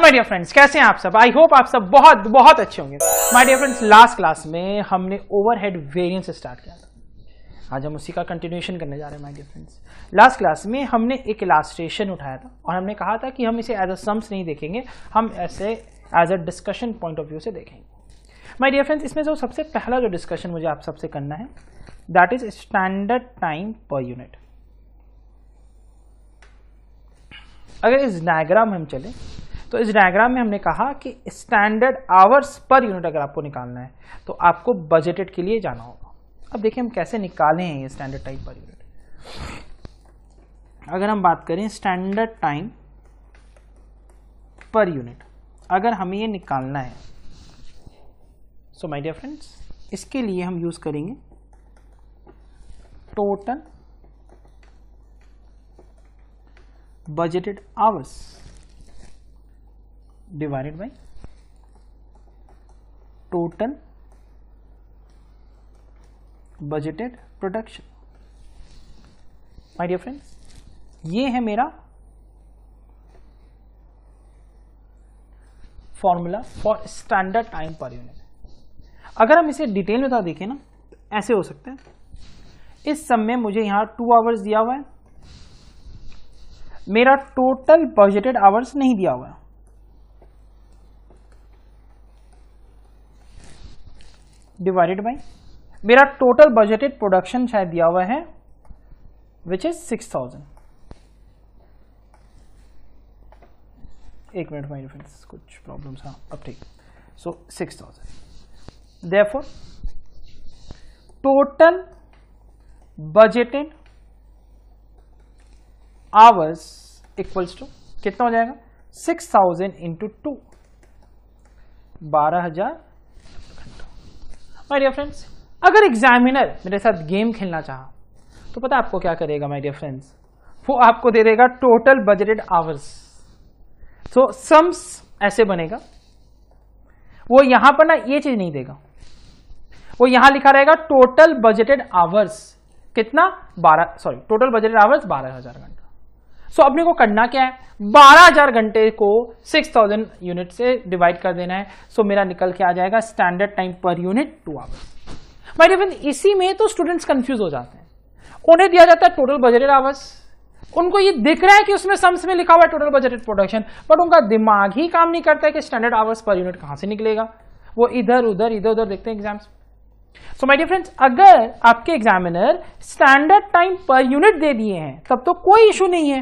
My dear friends, कैसे हैं आप सब? आई होप आप सब बहुत बहुत अच्छे होंगे। My dear friends, last class में हमने ओवरहेड वेरिएंस स्टार्ट किया था। आज हम उसी का कंटिन्यूएशन करने जा रहे हैं my dear friends. Last class में हमने एक इलास्ट्रेशन उठाया था और हमने कहा था कि हम इसे एज अ सम्स नहीं देखेंगे, हम ऐसे as a discussion point of view से देखेंगे। माय डियर फ्रेंड्स, इसमें जो सबसे पहला जो डिस्कशन मुझे आप सबसे करना है that is standard time per unit. अगर इस डायग्राम में हम चले तो इस डायग्राम में हमने कहा कि स्टैंडर्ड आवर्स पर यूनिट अगर आपको निकालना है तो आपको बजटेड के लिए जाना होगा। अब देखिए हम कैसे निकाले हैं ये स्टैंडर्ड टाइम पर यूनिट। अगर हम बात करें स्टैंडर्ड टाइम पर यूनिट, अगर हमें ये निकालना है सो माय डियर फ्रेंड्स, इसके लिए हम यूज करेंगे total budgeted hours divided by total budgeted production। my dear friends, ये है मेरा formula for standard time per unit. अगर हम इसे डिटेल में देखें ना, ऐसे हो सकता है, इस सम में मुझे यहां 2 आवर्स दिया हुआ है, मेरा टोटल बजटेड आवर्स नहीं दिया हुआ है। डिवाइडेड बाय मेरा टोटल बजटेड प्रोडक्शन शायद दिया हुआ है विच इज 6000। एक मिनट माय फ्रेंड्स, कुछ प्रॉब्लम्स। हाँ अब ठीक। So 6000, therefore total budgeted hours equals to कितना हो जाएगा? 6000 इंटू 2, 12000 घंटा। माय डियर फ्रेंड्स, अगर एग्जामिनर मेरे साथ गेम खेलना चाहा तो पता है आपको क्या करेगा माय डियर फ्रेंड्स? वो आपको दे देगा टोटल बजटेड आवर्स। सो सम्स ऐसे बनेगा, वो यहां पर ना ये चीज नहीं देगा, वो यहां लिखा रहेगा टोटल बजटेड आवर्स कितना? टोटल बजटेड आवर्स 12000 घंटा। सो अपने को करना क्या है? 12000 घंटे को 6000 यूनिट से डिवाइड कर देना है। सो मेरा निकल के आ जाएगा स्टैंडर्ड टाइम पर unit 2 hours. My dear friend, इसी में तो स्टूडेंट्स कंफ्यूज हो जाते हैं। उन्हें दिया जाता है टोटल बजटेड आवर्स, उनको ये दिख रहा है कि उसमें सम्स में लिखा हुआ है टोटल बजटेड प्रोडक्शन, बट उनका दिमाग ही काम नहीं करता है कि स्टैंडर्ड आवर्स पर यूनिट कहां से निकलेगा। वो इधर उधर देखते हैं exams. So my dear friends, अगर आपके एग्जामिनर स्टैंडर्ड टाइम पर यूनिट दे दिए हैं तब तो कोई इशू नहीं है,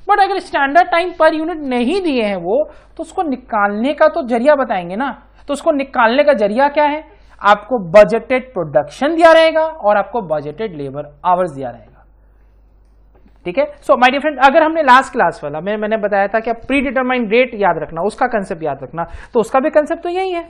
बट अगर स्टैंडर्ड टाइम पर यूनिट नहीं दिए हैं वो, तो उसको निकालने का तो जरिया बताएंगे ना। तो उसको निकालने का जरिया क्या है? आपको बजटेड प्रोडक्शन दिया रहेगा और आपको बजटेड लेबर आवर्स दिया रहेगा। ठीक है। सो माय डियर फ्रेंड, अगर हमने लास्ट क्लास वाला मैंने बताया था कि आप प्री डिटरमाइंड रेट याद रखना, उसका कंसेप्ट याद रखना, तो उसका भी कंसेप्ट तो यही है।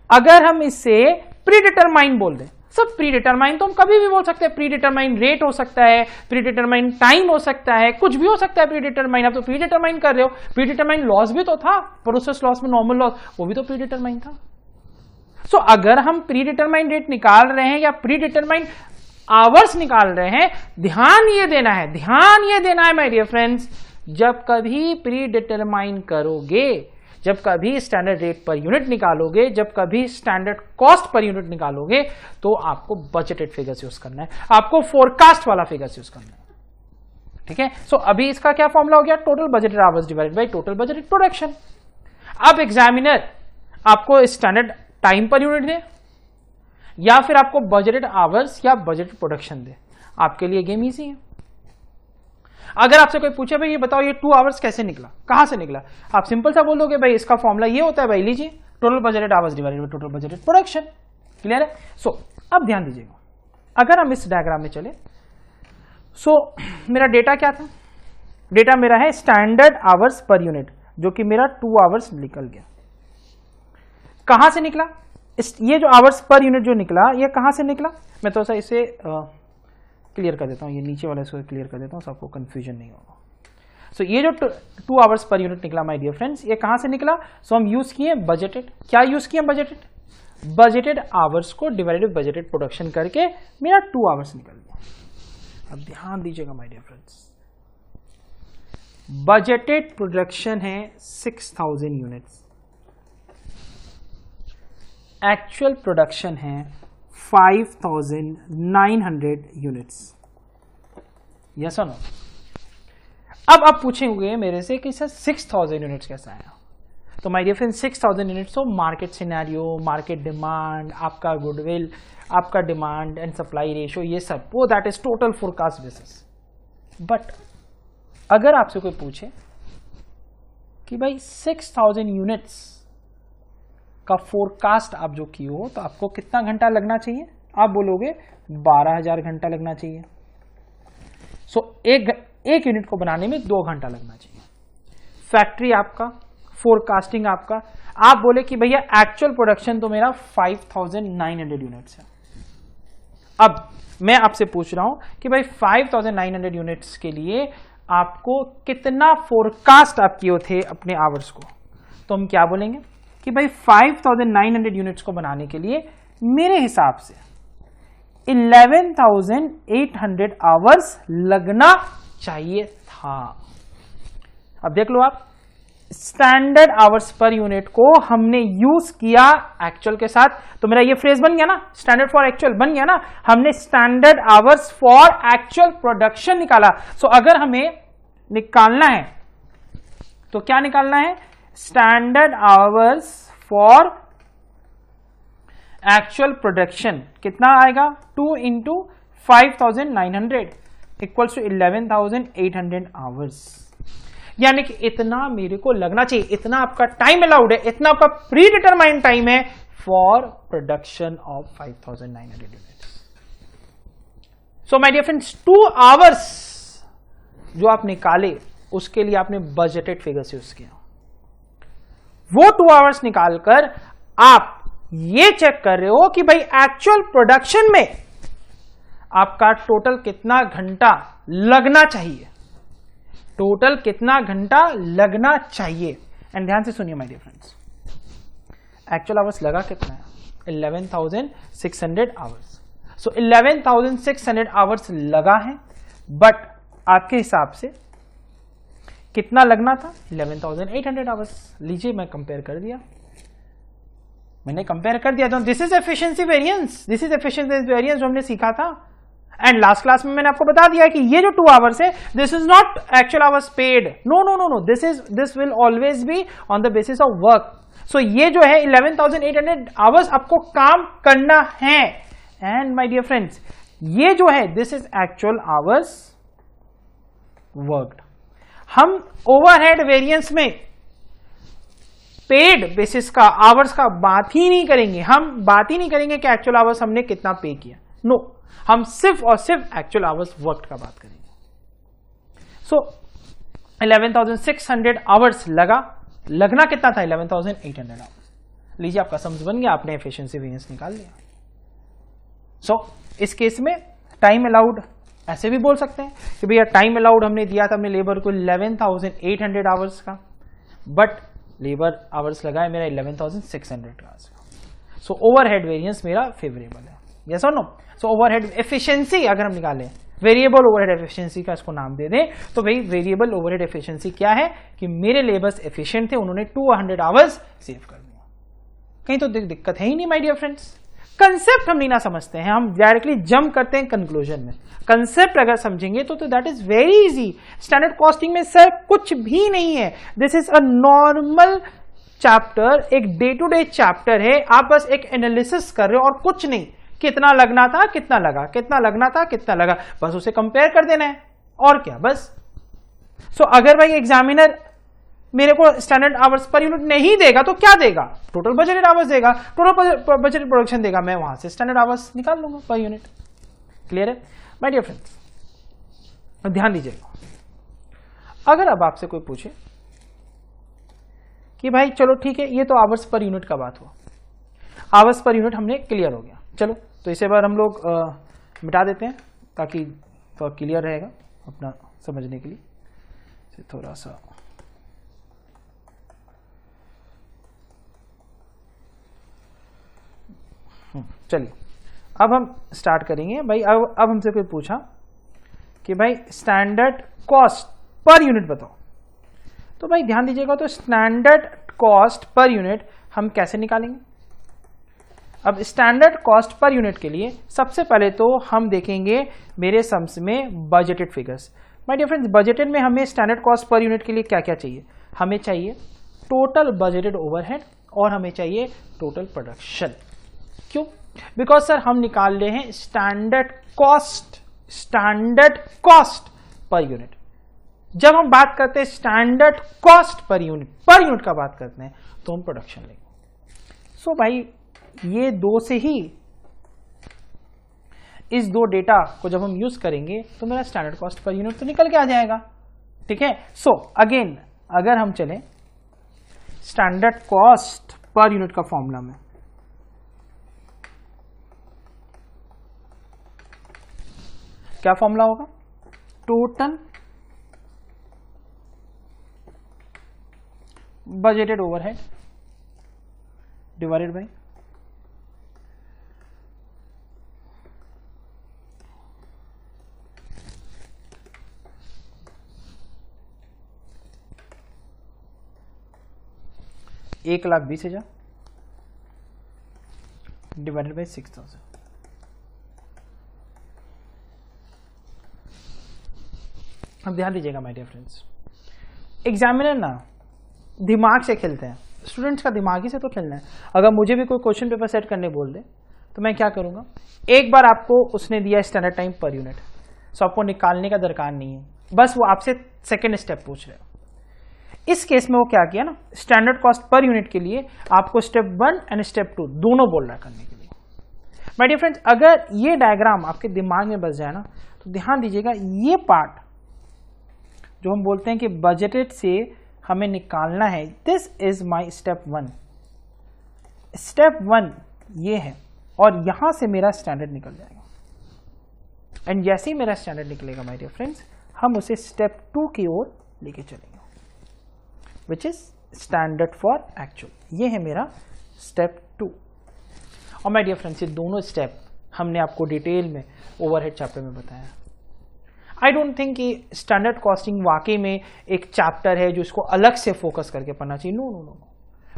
अगर हम इसे प्री डिटरमाइन बोल दें, सब प्री डिटरमाइन तो हम कभी भी बोल सकते हैं। प्री डिटरमाइन रेट हो सकता है, प्री डिटरमाइन टाइम हो सकता है, कुछ भी हो सकता है प्री डिटरमाइन। आप तो प्री डिटरमाइन कर रहे हो। प्री डिटरमाइन लॉस भी तो था, प्रोसेस लॉस में नॉर्मल लॉस, वो भी तो प्री डिटरमाइन था। सो अगर हम प्री डिटरमाइन रेट निकाल रहे हैं या प्री डिटरमाइन आवर्स निकाल रहे हैं, ध्यान ये देना है माय डियर फ्रेंड्स, जब कभी प्री डिटरमाइन करोगे, जब कभी स्टैंडर्ड रेट पर यूनिट निकालोगे, जब कभी स्टैंडर्ड कॉस्ट पर यूनिट निकालोगे, तो आपको बजटेड फिगर्स यूज करना है, आपको फोरकास्ट वाला फिगर्स यूज करना है। ठीक है। सो अभी इसका क्या फॉर्मूला हो गया? Total budgeted hours divided by total budgeted production. अब एग्जामिनर आपको स्टैंडर्ड टाइम पर यूनिट दे या फिर आपको बजटेड आवर्स या बजटेड प्रोडक्शन दे, आपके लिए गेम इजी है। अगर आपसे कोई पूछे भाई ये बताओ ये 2 आवर्स कैसे निकला, कहां से निकला, आप सिंपल सा बोलोगे भाई इसका फॉर्मूला ये होता है, भाई लीजिए total budgeted hours divided by total budgeted production. Clear है? सो अब ध्यान दीजिएगा, अगर हम इस डायग्राम में चले, सो मेरा डेटा क्या था? डेटा मेरा है स्टैंडर्ड आवर्स पर यूनिट, जो कि मेरा 2 आवर्स निकल गया। कहां से निकला? ये जो आवर्स पर यूनिट जो निकला, ये कहां से निकला? मैं थोड़ा सा इसे क्लियर कर देता हूं, ये नीचे वाला इसको क्लियर कर देता हूं, सबको कंफ्यूजन नहीं होगा। सो ये जो 2 आवर्स पर यूनिट निकला माय डियर फ्रेंड्स, ये कहां से निकला? सो हम यूज किए बजटेड। क्या यूज किए बजटेड? बजटेड आवर्स को डिवाइडेड बजटेड प्रोडक्शन करके मेरा 2 आवर्स निकल गया। अब ध्यान दीजिएगा my dear friends, budgeted production है 6000 यूनिट्स, एक्चुअल प्रोडक्शन है 5900 यूनिट्स। यस और नो? अब आप पूछेंगे मेरे से कि सर 6000 यूनिट्स कैसा आया? तो माय डियर फ्रेंड 6000 यूनिट्स तो मार्केट सिनेरियो, मार्केट डिमांड, आपका गुडविल, आपका डिमांड एंड सप्लाई रेशियो, ये सब वो that is total forecast basis. But अगर आपसे कोई पूछे कि भाई 6000 यूनिट्स का फोरकास्ट आप जो किए हो तो आपको कितना घंटा लगना चाहिए? आप बोलोगे 12000 घंटा लगना चाहिए। सो एक यूनिट को बनाने में 2 घंटा लगना चाहिए। फैक्ट्री आपका, फोरकास्टिंग आपका, आप बोले कि भैया एक्चुअल प्रोडक्शन तो मेरा 5900 यूनिट्स है। अब मैं आपसे पूछ रहा हूं कि भाई 5900 यूनिट्स के लिए आपको कितना फोरकास्ट आप किए थे अपने आवर्स को? तो हम क्या बोलेंगे कि भाई 5900 यूनिट्स को बनाने के लिए मेरे हिसाब से 11800 आवर्स लगना चाहिए था। अब देख लो आप, स्टैंडर्ड आवर्स पर यूनिट को हमने यूज किया एक्चुअल के साथ, तो मेरा ये फ्रेज बन गया ना, स्टैंडर्ड फॉर एक्चुअल बन गया ना। हमने standard hours for actual production निकाला। सो अगर हमें निकालना है तो क्या निकालना है? Standard hours for actual production कितना आएगा? 2 इंटू 5900 इक्वल्स टू 11800 आवर्स। यानी कि इतना मेरे को लगना चाहिए, इतना आपका टाइम अलाउड है, इतना आपका प्री डिटरमाइंड टाइम है for production of 5900 units. So my dear friends 2 hours जो आप निकाले उसके लिए आपने बजटेड फिगर्स यूज किया। वो 2 आवर्स निकालकर आप ये चेक कर रहे हो कि भाई एक्चुअल प्रोडक्शन में आपका टोटल कितना घंटा लगना चाहिए, टोटल कितना घंटा लगना चाहिए। एंड ध्यान से सुनिए my dear friends, actual hours लगा कितना है? 11600 आवर्स। सो 11600 आवर्स लगा है, बट आपके हिसाब से कितना लगना था? 11800 आवर्स। लीजिए मैं कंपेयर कर दिया, मैंने कंपेयर कर दिया। तो this is efficiency variance, this is efficiency variance जो हमने सीखा था। एंड लास्ट क्लास में मैंने आपको बता दिया कि ये जो 2 आवर्स है, this is not actual hours paid, no no no no, this will always be on the basis of work. So ये जो है 11800 आवर्स आपको काम करना है। एंड माय डियर फ्रेंड्स ये जो है this is actual hours worked. हम ओवरहेड वेरिएंस में पेड बेसिस का, आवर्स का बात ही नहीं करेंगे। हम बात ही नहीं करेंगे कि एक्चुअल आवर्स हमने कितना पे किया, नो, हम सिर्फ और सिर्फ एक्चुअल आवर्स वर्क का बात करेंगे। सो 11600 आवर्स लगना कितना था? 11800 आवर्स। लीजिए आपका समझ बन गया, आपने एफिशिएंसी वेरिएंस निकाल लिया। सो इस केस में टाइम अलाउड ऐसे भी बोल सकते हैं कि भैया टाइम अलाउड हमने दिया था अपने लेबर को 11800 आवर्स का, बट लेबर आवर्स लगा है मेरा 11600 का। सो ओवरहेड वेरिएंस मेरा फेवरेबल है। यस और नो? सो ओवरहेड एफिशिएंसी अगर हम निकालें, वेरिएबल ओवरहेड एफिशिएंसी का इसको नाम दे दें, तो भाई वेरिएबल ओवरहेड एफिशिएंसी क्या है कि मेरे लेबर्स एफिशिएंट थे, उन्होंने 200 आवर्स सेव कर दिया। कहीं तो दिक्कत है ही नहीं माय डियर फ्रेंड्स। कंसेप्ट हम नहीं ना समझते हैं, हम डायरेक्टली जंप करते हैं कंक्लूजन में। कंसेप्ट अगर समझेंगे तो that is very easy. Standard costing में सर कुछ भी नहीं है, this is a normal chapter, एक डे टू डे चैप्टर है। आप बस एक एनालिसिस कर रहे हो और कुछ नहीं, कितना लगना था, कितना लगा, कितना लगना था, कितना लगा, बस उसे कंपेयर कर देना है और क्या, बस। सो अगर भाई एग्जामिनर मेरे को स्टैंडर्ड आवर्स पर यूनिट नहीं देगा तो क्या देगा? टोटल बजटेड आवर्स देगा, टोटल बजटेड प्रोडक्शन देगा, मैं वहां से स्टैंडर्ड आवर्स निकाल लूंगा पर यूनिट। क्लियर है माय डियर फ्रेंड्स? ध्यान दीजिएगा, अगर अब आपसे कोई पूछे कि भाई चलो ठीक है, ये तो आवर्स पर यूनिट का बात हुआ, आवर्स पर यूनिट हमने क्लियर हो गया, चलो तो इसे बार हम लोग मिटा देते हैं ताकि थोड़ा क्लियर रहेगा अपना समझने के लिए। थोड़ा सा चलिए अब हम स्टार्ट करेंगे। भाई अब हमसे कोई पूछा कि भाई स्टैंडर्ड कॉस्ट पर यूनिट बताओ, तो भाई ध्यान दीजिएगा, तो स्टैंडर्ड कॉस्ट पर यूनिट हम कैसे निकालेंगे? अब स्टैंडर्ड कॉस्ट पर यूनिट के लिए सबसे पहले तो हम देखेंगे मेरे सम्स में budgeted figures. My dear friends, budgeted में हमें स्टैंडर्ड कॉस्ट पर यूनिट के लिए क्या क्या चाहिए? हमें चाहिए टोटल बजटेड ओवरहेड और हमें चाहिए टोटल प्रोडक्शन। क्यों? बिकॉज सर हम निकाल रहे हैं स्टैंडर्ड कॉस्ट पर यूनिट। जब हम बात करते हैं स्टैंडर्ड कॉस्ट पर यूनिट का बात करते हैं तो हम प्रोडक्शन लेंगे। सो भाई ये दो से ही, इस दो डेटा को जब हम यूज करेंगे तो मेरा स्टैंडर्ड कॉस्ट पर यूनिट तो निकल के आ जाएगा। ठीक है, सो अगेन अगर हम चलें स्टैंडर्ड कॉस्ट पर यूनिट का फॉर्मूला में, क्या फॉर्मूला होगा? Total budgeted overhead divided by $1,20,000 divided by 6,000। अब ध्यान दीजिएगा माय डियर फ्रेंड्स, एग्जामिनर ना दिमाग से खेलते हैं, स्टूडेंट्स का दिमाग ही से तो खेलना है। अगर मुझे भी कोई क्वेश्चन पेपर सेट करने बोल दे तो मैं क्या करूंगा, एक बार आपको उसने दिया स्टैंडर्ड टाइम पर यूनिट, सो आपको निकालने का दरकार नहीं है, बस वो आपसे सेकेंड स्टेप पूछ रहे हो। इस केस में वो क्या किया ना, स्टैंडर्ड कॉस्ट पर यूनिट के लिए आपको स्टेप 1 एंड स्टेप 2 दोनों बोल रहा है करने के लिए। माय डियर फ्रेंड्स, अगर ये डायग्राम आपके दिमाग में बस जाए ना तो ध्यान दीजिएगा, ये पार्ट जो हम बोलते हैं कि बजटेड से हमें निकालना है, this is my step 1। Step 1 ये है और यहां से मेरा स्टैंडर्ड निकल जाएगा। एंड जैसे ही मेरा स्टैंडर्ड निकलेगा माय डियर फ्रेंड्स, हम उसे स्टेप 2 की ओर लेके चलेंगे, which is standard for actual. ये है मेरा स्टेप 2। और माय डियर फ्रेंड्स, ये दोनों स्टेप हमने आपको डिटेल में ओवरहेड चैप्टर में बताया। आई डोंट थिंक कि स्टैंडर्ड कॉस्टिंग वाकई में एक चैप्टर है जो इसको अलग से फोकस करके पढ़ना चाहिए। नो नो नो नो,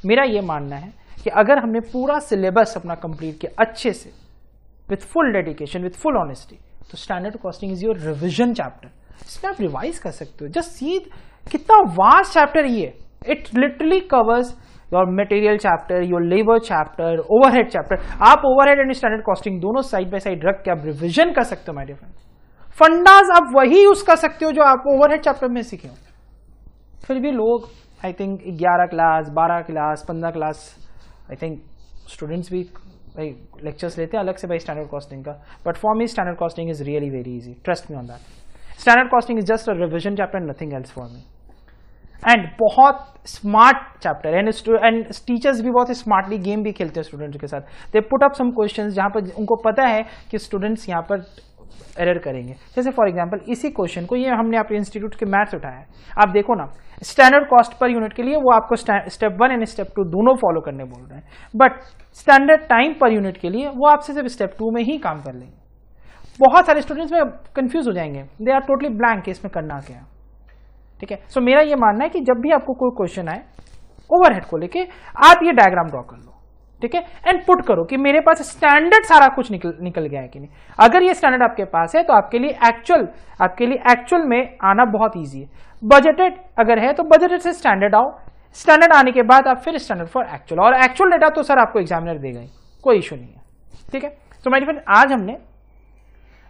मेरा ये मानना है कि अगर हमने पूरा सिलेबस अपना कंप्लीट किया अच्छे से, with full dedication, with full honesty, तो standard costing is your revision chapter. इसमें आप रिवाइज कर सकते हो। जस्ट सी कितना वास्ट चैप्टर ये, it literally covers your material chapter, your labour chapter, overhead chapter. आप ओवरहेड एंड स्टैंडर्ड कॉस्टिंग दोनों साइड बाय साइड रख के आप रिविजन कर सकते हो माय डियर फ्रेंड्स। फंडास आप वही यूज कर सकते हो जो आप ओवरहेड चैप्टर में सीखे हो। फिर भी लोग I think 11 class, 12 class, 15 class, I think students भी भाई लेक्चर्स लेते हैं अलग से भाई स्टैंडर्ड कॉस्टिंग का, but for me standard costing is really very easy, trust me on that. Standard costing is just a revision chapter, nothing else for me. And बहुत smart chapter, and teachers भी बहुत smartly game भी खेलते हैं students के साथ। They put up some questions जहां पर उनको पता है कि स्टूडेंट्स यहाँ पर एरर करेंगे। जैसे फॉर एग्जांपल इसी क्वेश्चन को, ये हमने अपने इंस्टीट्यूट के मैथ्स उठाया है, आप देखो ना, स्टैंडर्ड कॉस्ट पर यूनिट के लिए वो आपको स्टेप 1 एंड स्टेप 2 दोनों फॉलो करने बोल रहे हैं, but standard time per unit के लिए वो आपसे सिर्फ स्टेप 2 में ही काम कर लेंगे। बहुत सारे स्टूडेंट्स में कंफ्यूज हो जाएंगे, दे आर टोटली ब्लैंक कि इसमें करना क्या है। ठीक है, सो मेरा ये मानना है कि जब भी आपको कोई क्वेश्चन आए ओवरहेड को लेके, आप ये डायग्राम ड्रॉ कर लो, ठीक है, एंड पुट करो कि मेरे पास स्टैंडर्ड सारा कुछ निकल गया है कि नहीं। अगर ये स्टैंडर्ड आपके पास है तो आपके लिए एक्चुअल में आना बहुत ईजी है। बजटेड अगर है तो बजटेड से स्टैंडर्ड आओ, स्टैंडर्ड आने के बाद आप फिर स्टैंडर्ड फॉर एक्चुअल, और एक्चुअल डेटा तो सर आपको एग्जामिनर देगा ही, कोई इशू नहीं है। ठीक है, तो माय डियर फ्रेंड, आज हमने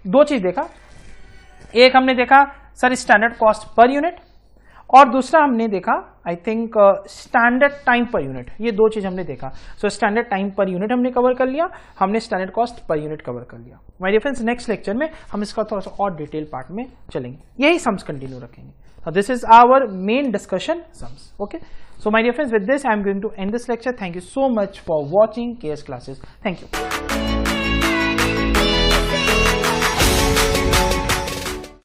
दो चीज देखा। एक हमने देखा sir standard cost per unit, और दूसरा हमने देखा आई थिंक स्टैंडर्ड टाइम पर यूनिट। ये दो चीज हमने देखा। सो स्टैंडर्ड टाइम पर यूनिट हमने कवर कर लिया, हमने standard cost per unit cover कर लिया। My dear friends, next lecture में हम इसका थोड़ा सा और डिटेल पार्ट में चलेंगे, यही सम्स कंटिन्यू रखेंगे। This is our main discussion sums. Okay, so my dear friends, with this I am going to end this lecture. Thank you so much for watching KS classes. Thank you.